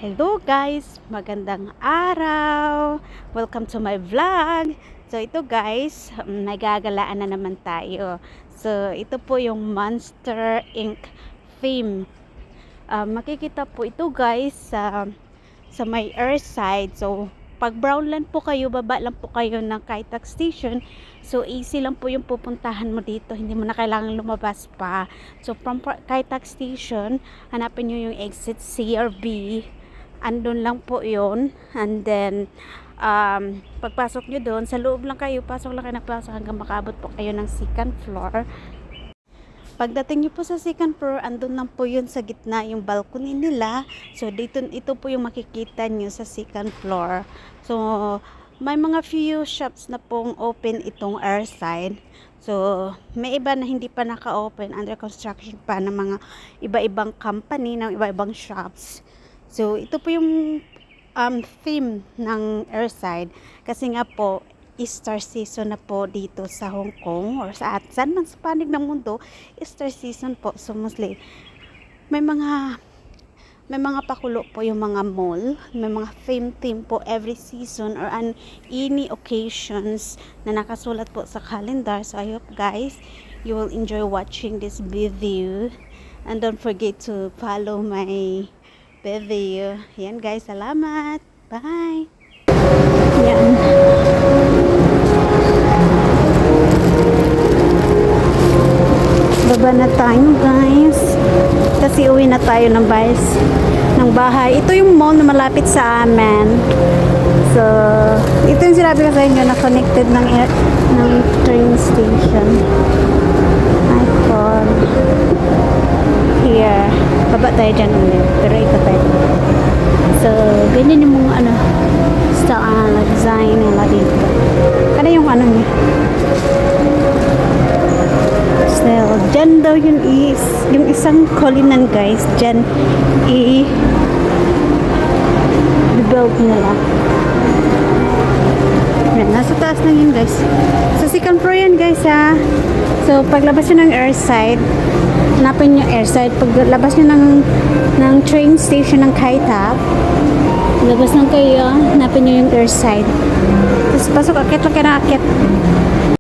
Hello guys, magandang araw. Welcome to my vlog. So ito guys, may gagalaan na naman tayo. So ito po yung Monster Inc. theme. Makikita po ito guys sa may earth side. So pag brown land po kayo, baba lang po kayo ng Kaitac Station. So easy lang po yung pupuntahan mo dito. Hindi mo na kailangan lumabas pa. So from Kaitac Station, hanapin nyo yung exit CRB. Andun lang po yon. And then pagpasok nyo doon, sa loob lang kayo, pasok lang kayo na pasok hanggang makaabot po kayo ng second floor. Pagdating nyo po sa second floor, andun lang po yun sa gitna yung balcony nila. So dito, ito po yung makikita nyo sa second floor. So may mga few shops na pong open itong airside. So may iba na hindi pa naka-open, under construction pa, ng mga iba-ibang company, ng iba-ibang shops. So, ito po yung theme ng airside. Kasi nga po, Easter season na po dito sa Hong Kong or sa saan man sa panig ng mundo, Easter season po. So, mostly, may mga pakulo po yung mga mall. May mga theme po every season or any occasions na nakasulat po sa calendar. So, I hope guys, you will enjoy watching this video. And don't forget to follow my video. Yan guys, salamat. Bye. Yan. Baba na tayo guys. Kasi uwi na tayo ng bahay. Ito yung mall na malapit sa amin. So, ito yung sinabi ko sa inyo na connected ng train station. iPhone. Here. Baba tayo dyan ulit. Pero ito tayo. So, ganyan yung mga style design nila dito. Ano yung niya? So, dyan daw yung isang kolinan guys. Dyan i-build nila. Yan, nasa taas na yun guys. So, second floor yan guys ha. So, paglabas nyo ng airside, hanapin nyo airside. Paglabas nyo ng train station ng Kaitac, labas lang kayo, hanapin nyo yung airside. Tapos pasok, akit lang kayo na akit.